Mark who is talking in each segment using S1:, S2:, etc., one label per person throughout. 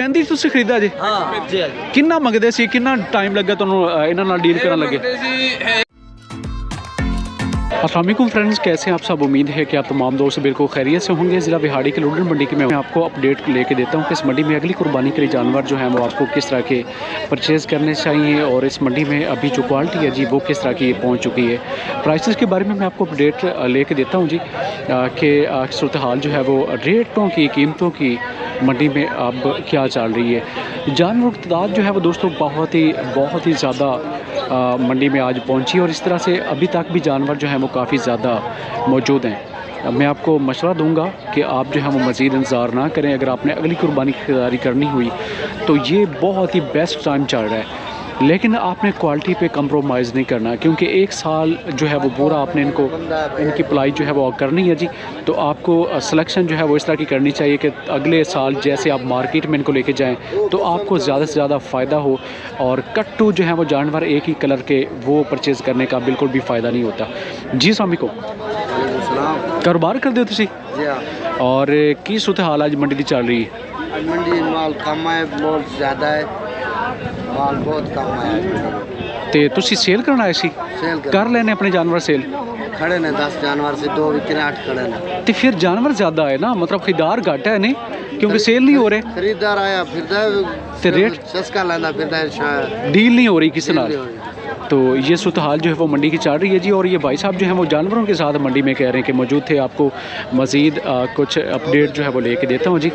S1: ਕਹਿੰਦੀ ਤੁਸੀਂ ਖਰੀਦਾ ਜੀ?
S2: हाँ जी
S1: ਕਿੰਨਾ ਮੰਗਦੇ ਸੀ, ਕਿੰਨਾ ਟਾਈਮ ਲੱਗਾ ਤੁਹਾਨੂੰ ਇਹਨਾਂ ਨਾਲ ਡੀल ਕਰਨ ਲੱਗੇ? अस्सलाम वालेकुम फ्रेंड्स, कैसे हैं आप सब? उम्मीद है कि आप तमाम दोस्त बिल्कुल खैरियत से होंगे। ज़िला बिहाड़ी के लुडन मंडी की मैं आपको अपडेट लेके देता हूँ कि इस मंडी में अगली कुर्बानी के लिए जानवर जो हैं वो आपको किस तरह के परचेज़ करने चाहिए और इस मंडी में अभी जो क्वालिटी है जी वो किस तरह की पहुँच चुकी है। प्राइसेस के बारे में मैं आपको अपडेट लेके देता हूँ जी कि सूरत हाल जो है वो रेटों की, कीमतों की मंडी में अब क्या चल रही है। जानवरों की तादाद जो है वो दोस्तों बहुत ही ज़्यादा मंडी में आज पहुंची और इस तरह से अभी तक भी जानवर जो हैं वो काफ़ी ज़्यादा मौजूद हैं। मैं आपको मशवरा दूंगा कि आप जो है वो मज़ीद इंतज़ार ना करें। अगर आपने अगली कुर्बानी की खरीदारी करनी हुई तो ये बहुत ही बेस्ट टाइम चल रहा है, लेकिन आपने क्वालिटी पे कंप्रोमाइज़ नहीं करना, क्योंकि एक साल जो है वो पूरा आपने इनकी पलाई जो है वो करनी है जी। तो आपको सिलेक्शन जो है वो इस तरह की करनी चाहिए कि अगले साल जैसे आप मार्केट में इनको लेके जाएं तो आपको ज़्यादा से ज़्यादा फ़ायदा हो। और कट्टू जो है वो जानवर एक ही कलर के वो परचेज़ करने का बिल्कुल भी फ़ायदा नहीं होता जी। स्वामी को कारोबार कर दो तुसी और की सूरत हाल आज मंडी की चल रही है?
S2: मंडी माल कम है, बहुत ज़्यादा है, माल बहुत कम है।
S1: तो तुसी सेल करना है सी?
S2: सेल
S1: कर लेने अपने जानवर सेल?
S2: खड़े ने 10 जानवर से 2 विकने 8 खड़े ने।
S1: तो फिर जानवर ज़्यादा है ना, मतलब खरीदार घट है नहीं, क्योंकि सेल नहीं हो रहे।
S2: खरीदार आया फिर
S1: रेट
S2: सस्ता लाना फिर
S1: डील नहीं हो रही किसी नाल। तो ये सूरत हाल जो है वो मंडी की चल रही है जी। और ये भाई साहब जो हैं वो जानवरों के साथ मंडी में कह रहे हैं कि मौजूद थे। आपको मज़ीद कुछ अपडेट जो है वो लेके देता हूँ जी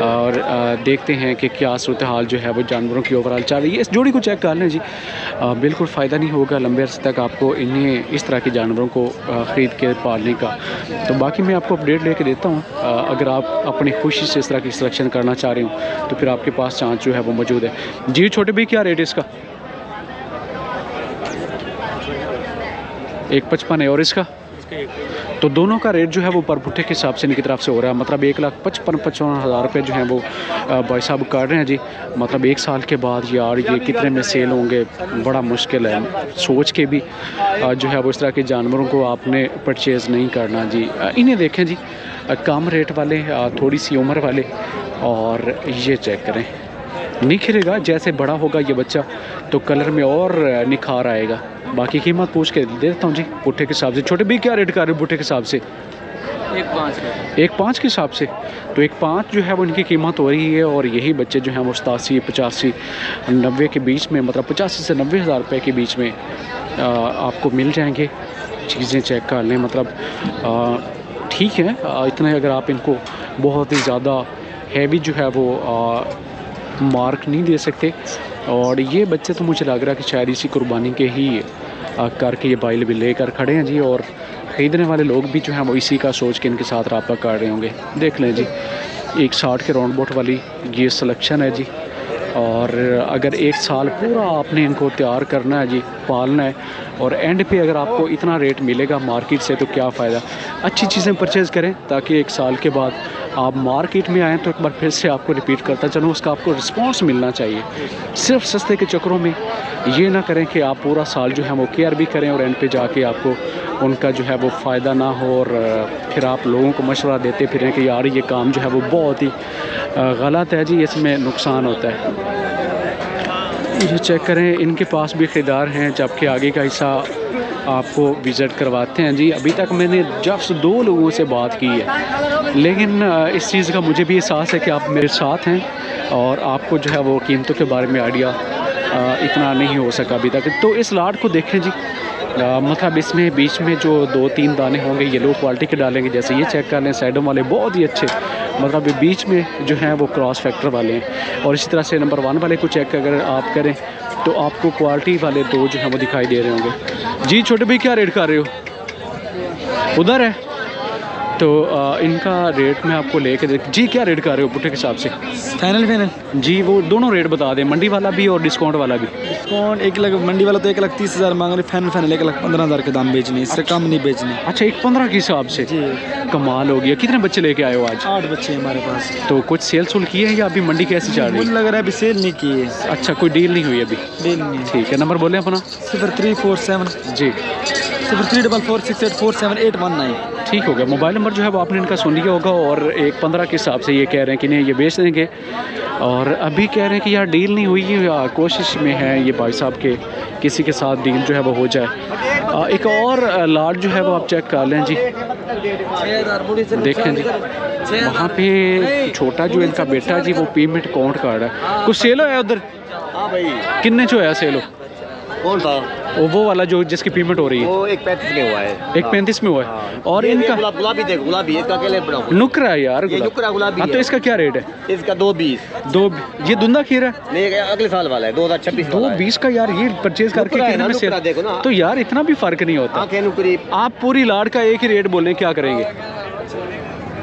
S1: और देखते हैं कि क्या सूरत हाल जो है वो जानवरों की ओवरऑल चल रही है। इस जोड़ी को चेक कर लें जी, बिल्कुल फ़ायदा नहीं होगा लंबे अर्से तक आपको इन्हें इस तरह के जानवरों को ख़रीद के पालने का। तो बाकी मैं आपको अपडेट लेके देता हूँ। अगर आप अपनी खुशी से इस तरह की सिलेक्शन करना चाह रहे हो तो फिर आपके पास चांस जो है वो मौजूद है जी। छोटे भाई क्या रेट है इसका? 155 है और इसका? तो दोनों का रेट जो है वो पर पुट्ठे के हिसाब से इनकी तरफ से हो रहा है, मतलब 1,55,000 रुपये जो हैं वो भाई साहब कर रहे हैं जी। मतलब एक साल के बाद यार ये कितने में सेल होंगे बड़ा मुश्किल है, सोच के भी जो है वो इस तरह के जानवरों को आपने परचेज़ नहीं करना जी। इन्हें देखें जी, कम रेट वाले, थोड़ी सी उम्र वाले, और ये चेक करें निखरेगा जैसे बड़ा होगा ये बच्चा तो कलर में और निखार आएगा। बाकी कीमत पूछ के दे देता हूँ जी पुट्ठे के हिसाब से। छोटे भी क्या रेट कर रहे हो पुट्ठे के हिसाब से? 1,5 के हिसाब से। तो 1,5 जो है वो इनकी कीमत हो रही है और यही बच्चे जो हैं वो 87, 85, 90 के बीच में, मतलब 85 से 90 हज़ार रुपये के बीच में आपको मिल जाएंगे। चीज़ें चेक कर लें, मतलब ठीक है, इतने अगर आप इनको बहुत ही ज़्यादा हैवी जो है वो मार्क नहीं दे सकते। और ये बच्चे तो मुझे लग रहा है कि शायद इसी कुर्बानी के ही करके ये बाइल भी लेकर खड़े हैं जी। और ख़रीदने वाले लोग भी जो हैं वो इसी का सोच के इनके साथ रब्ता कर रहे होंगे। देख लें जी, 160 के राउंड बोट वाली ये सिलेक्शन है जी। और अगर एक साल पूरा आपने इनको तैयार करना है जी, पालना है, और एंड पे अगर आपको इतना रेट मिलेगा मार्केट से तो क्या फ़ायदा। अच्छी चीज़ें परचेज़ करें ताकि एक साल के बाद आप मार्केट में आएँ तो एक बार फिर से आपको रिपीट करता चलूँ, उसका आपको रिस्पांस मिलना चाहिए। सिर्फ सस्ते के चक्करों में ये ना करें कि आप पूरा साल जो है वो केयर भी करें और एंड पे जाके आपको उनका जो है वो फ़ायदा ना हो और फिर आप लोगों को मशवरा देते फिरें कि यार ये काम जो है वो बहुत ही गलत है जी, इसमें नुकसान होता है। ये चेक करें, इनके पास भी ख़रीदार हैं, जबकि आगे का हिस्सा आपको विज़िट करवाते हैं जी। अभी तक मैंने जस्ट 2 लोगों से बात की है, लेकिन इस चीज़ का मुझे भी एहसास है कि आप मेरे साथ हैं और आपको जो है वो कीमतों के बारे में आइडिया इतना नहीं हो सका अभी तक। तो इस लाट को देखें जी, मतलब इसमें बीच में जो 2-3 दाने होंगे ये लो क्वालिटी के डालेंगे। जैसे ये चेक कर लें, साइडों वाले बहुत ही अच्छे, मतलब बीच में जो हैं वो क्रॉस फैक्टर वाले हैं। और इसी तरह से नंबर 1 वाले को चेक अगर आप करें तो आपको क्वालिटी वाले 2 जो हैं वो दिखाई दे रहे होंगे जी। छोटे भाई क्या रेट कर रहे हो? उधर है तो इनका रेट मैं आपको लेके दे जी। क्या रेट कर रहे हो पुट्ठे के हिसाब से?
S2: फाइनल
S1: जी, वो दोनों रेट बता दें, मंडी वाला भी और डिस्काउंट वाला भी।
S2: डिस्काउंट 1 लाख, मंडी वाला तो 1,30,000 मांग रहे, फाइनल 1,15,000 के दाम बेचने, इससे कम नहीं बेचने।
S1: अच्छा, 1,15 के हिसाब से जी, कमाल हो गया। कितने बच्चे लेके आए हो आज?
S2: 8 बच्चे हमारे पास।
S1: तो कुछ सेल सुल किए हैं या अभी मंडी कैसी चल रही है?
S2: मुझे लग रहा है अभी सेल नहीं की है।
S1: अच्छा, कोई डील नहीं हुई अभी?
S2: डील नहीं।
S1: ठीक है, नंबर बोलें अपना।
S2: 0347
S1: जी
S2: 03446847 819।
S1: ठीक हो गया। मोबाइल नंबर जो है वो आपने इनका सुन लिया होगा और 1.15 के हिसाब से ये कह रहे हैं कि नहीं ये बेच देंगे, और अभी कह रहे हैं कि यार डील नहीं हुई है, या कोशिश में है ये भाई साहब के किसी के साथ डील जो है वो हो जाए। एक और लाट जो है वो आप चेक कर लें जी, देखें जी वहाँ पे छोटा जो इनका बेटा है जी वो पेमेंट काउंट कर रहा है। कुछ सेल होया उधर?
S2: हाँ भाई।
S1: किन्ने जो है सेल हो?
S2: कौन था?
S1: वो वाला जो जिसकी पेमेंट हो रही है
S2: वो 1.35 में हुआ है।
S1: 1.35 में हुआ है।
S2: हाँ।
S1: और इनका
S2: गुलाबी देखो, गुलाबी इसका अकेले बड़ा
S1: नुकरा है यार,
S2: ये नुकरा गुलाबी
S1: हाँ, तो
S2: है।
S1: इसका क्या रेट है?
S2: इसका 2.20।
S1: दो ये दुंदा खीरा है
S2: नहीं अगले साल वाला है 2026 वाला है।
S1: 2.20 का यार, ये परचेज करके
S2: नुकरा है
S1: कितने
S2: ना,
S1: में सेल?
S2: नुकरा देखो ना।
S1: तो यार इतना भी फर्क नहीं होता।
S2: आंखें नुकरी।
S1: आप पूरी लाट का एक ही रेट बोलें, क्या करेंगे?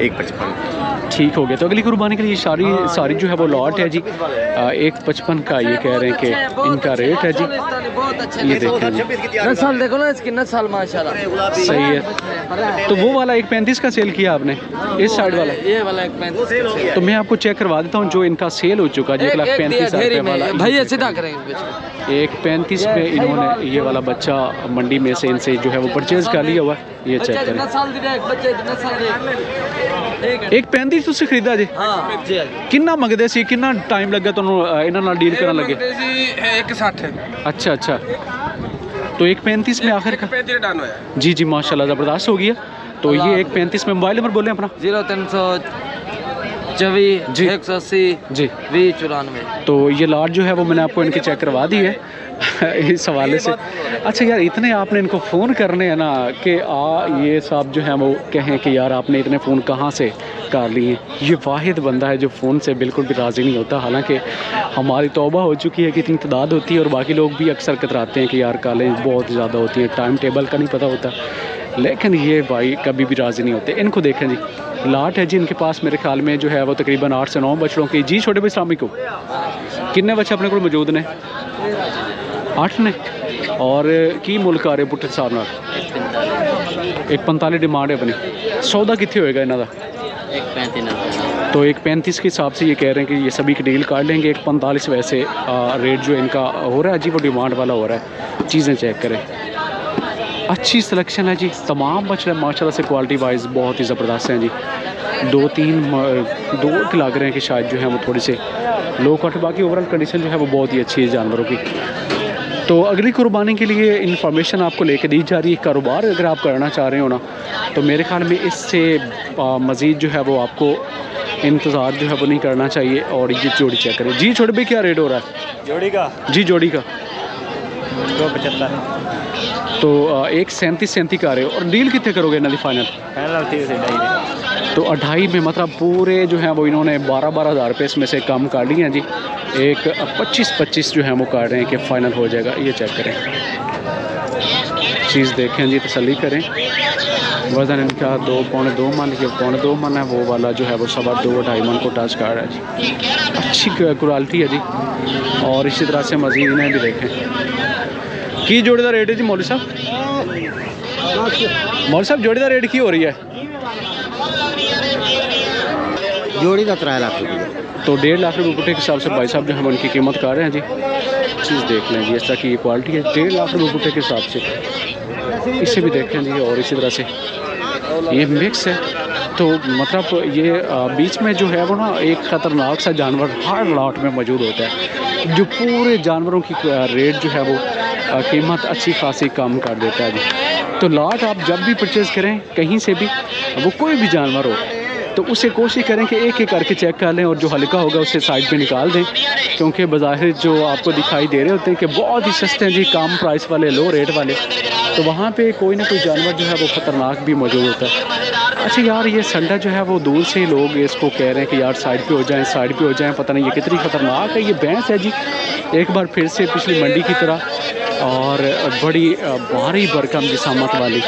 S2: 1.55।
S1: ठीक हो गया। तो अगली कुर्बानी के लिए सारी जो है वो लॉट है जी 1.55 का ये कह रहे हैं कि इनका रेट है जी। ये देखें जी,
S2: नस्ल देखो ना इसकी, नस्ल माशाल्लाह
S1: सही है। तो वो वाला 1.35 का सेल किया आपने, इस साइड वाला?
S2: ये वाला 1.35।
S1: तो मैं आपको चेक करवा देता हूँ जो इनका सेल हो चुका है 1,35,000 वाला।
S2: भैया सीधा करेंगे
S1: 1.35 में इन्होंने ये वाला बच्चा मंडी में से इनसे जो है वो परचेज कर लिया हुआ है। ये चेक करें, 1.35 तुझसे खरीदा जी? किन्ना मंगदे सी, किन्ना टाइम लगा तुहानू इन्हां नाल डील करन लगे?
S2: 1.60।
S1: अच्छा अच्छा, तो 1.35 में आखिर का?
S2: 1.35 डन होया
S1: जी जी माशाल्लाह ज़बरदस्त हो गया। तो ये 1.35 में। मोबाइल नंबर बोलें अपना?
S2: 0324
S1: जी
S2: 180
S1: जी
S2: 2094।
S1: तो ये लाट जो है वो मैंने आपको इनकी चेक करवा दी है इस हवाले से। अच्छा यार, इतने आपने इनको फ़ोन करने हैं ना कि ये साहब जो हैं वो कहें कि यार आपने इतने फ़ोन कहाँ से कर लिए। ये वाहिद बंदा है जो फ़ोन से बिल्कुल भी राज़ी नहीं होता। हालांकि हमारी तौबा हो चुकी है कि इतनी तादाद होती है और बाकी लोग भी अक्सर कतराते हैं कि यार कॉलेज बहुत ज़्यादा होती है, टाइम टेबल का नहीं पता होता, लेकिन ये भाई कभी भी राज़ी नहीं होते। इनको देखें जी, लाट है जी इनके पास मेरे ख्याल में जो है वो तकरीबन 8 से 9 बछड़ों की। जी छोटे भाई सलाम को किन्ने बच्चे अपने को मौजूद ने? 8 ने। और की मुल्क आ रहे पुट्टे साहब नाल? 1.45 डिमांड है अपनी। सौदा कितने होएगा इन्हों का?
S2: 1.35।
S1: तो 1.35 के हिसाब से ये कह रहे हैं कि ये सभी की डील काट लेंगे। 1.45 वैसे रेट जो इनका हो रहा है जी वो डिमांड वाला हो रहा है। चीज़ें चेक करें, अच्छी सिलेक्शन है जी, तमाम बछड़े माशाल्लाह से क्वालिटी वाइज बहुत ही ज़बरदस्त हैं जी। 2 लग रहे हैं कि शायद जो है वो थोड़ी से लो कट, बाकी ओवरऑल कंडीशन जो है वो बहुत ही अच्छी है जानवरों की। तो अगली कुर्बानी के लिए इंफॉर्मेशन आपको लेके दी जा रही है। कारोबार अगर आप करना चाह रहे हो ना तो मेरे ख्याल में इससे मज़ीद जो है वो आपको इंतज़ार जो है वो नहीं करना चाहिए। और ये जोड़ी चेक करें जी। छोटे भाई क्या रेट हो रहा है
S2: जोड़ी का?
S1: जी जोड़ी का
S2: 2.75।
S1: तो 1.37 का रहे हो। और डील कितने करोगे इन्होंने फाइनल? तो 2.5 में मतलब पूरे जो है वो इन्होंने 12-12 हज़ार रुपये इसमें से कम कर लिए हैं जी। एक 25-25 जो है वो काट रहे हैं कि फ़ाइनल हो जाएगा। ये चेक करें, चीज़ देखें जी, तसल्ली करें। वज़न इनका 2.2 मन, ये 2.2 मन है। वो वाला जो है वो 2.25 मन को टच कर रहा है जी। अच्छी क्वालिटी है जी। और इसी तरह से मज़ीद इन्हें भी देखें। की जोड़ी का रेट है जी मौलवी साहब? मौलवी साहब जोड़ी का रेट की हो रही है?
S2: जोड़ी का 3 लाख रुपये।
S1: तो 1.5 लाख रुपये बुट्टे के हिसाब से भाई साहब जो है उनकी कीमत कर रहे हैं जी। चीज़ देख लें जी, इस तरह की ये क्वालिटी है 1.5 लाख रुपये बुट्टे के हिसाब से। इसे भी देख लें जी। और इसी तरह से ये मिक्स है। तो मतलब ये बीच में जो है वो ना एक ख़तरनाक सा जानवर हर लाट में मौजूद होता है जो पूरे जानवरों की रेट जो है वो कीमत अच्छी खासी कम कर देता है जी। तो लाट आप जब भी परचेज़ करें कहीं से भी, वो कोई भी जानवर हो, तो उसे कोशिश करें कि एक एक करके चेक कर लें और जो हल्का होगा उसे साइड पे निकाल दें। क्योंकि बज़ाहिर जो आपको दिखाई दे रहे होते हैं कि बहुत ही सस्ते हैं जी, कम प्राइस वाले, लो रेट वाले, तो वहाँ पे कोई ना कोई जानवर जो है वो ख़तरनाक भी मौजूद होता है। अच्छा यार, ये संडा जो है वो दूर से लोग इसको कह रहे हैं कि यार साइड पे हो जाएं, साइड पे हो जाएं। पता नहीं ये कितनी ख़तरनाक है। ये भैंस है जी, एक बार फिर से पिछली मंडी की तरह, और बड़ी भारी भरकम जिसामत वाली,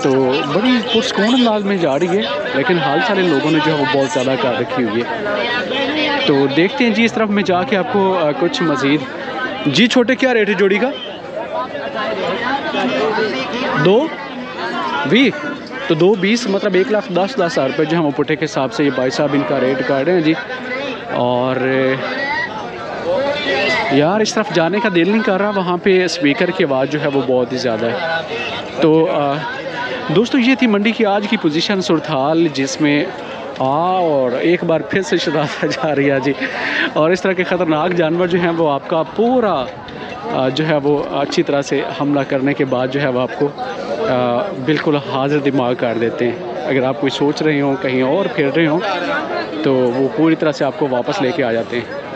S1: तो बड़ी पुरस्कून अंदाज में जा रही है। लेकिन हाल सारे लोगों ने जो है वो बहुत ज़्यादा कर रखी हुई है। तो देखते हैं जी इस तरफ में जाके आपको कुछ मज़ीद। जी छोटे क्या रेट है जोड़ी का? 2.20। तो 2.20 मतलब 1,10,10,000 रुपये जो है वो पुट्टे के हिसाब से ये भाई साहब इनका रेट काट रहे हैं जी। और यार इस तरफ जाने का दिल नहीं कर रहा, वहाँ पे स्पीकर की आवाज़ जो है वो बहुत ही ज़्यादा है। तो दोस्तों ये थी मंडी की आज की पोजीशन सुरथाल, जिसमें और एक बार फिर से शरारत जा रही है जी। और इस तरह के ख़तरनाक जानवर जो हैं वो आपका पूरा जो है वो अच्छी तरह से हमला करने के बाद जो है वो आपको बिल्कुल हाजिर दिमाग कर देते हैं। अगर आप कोई सोच रहे हो कहीं और फिर रहे हो तो वो पूरी तरह से आपको वापस लेके आ जाते हैं।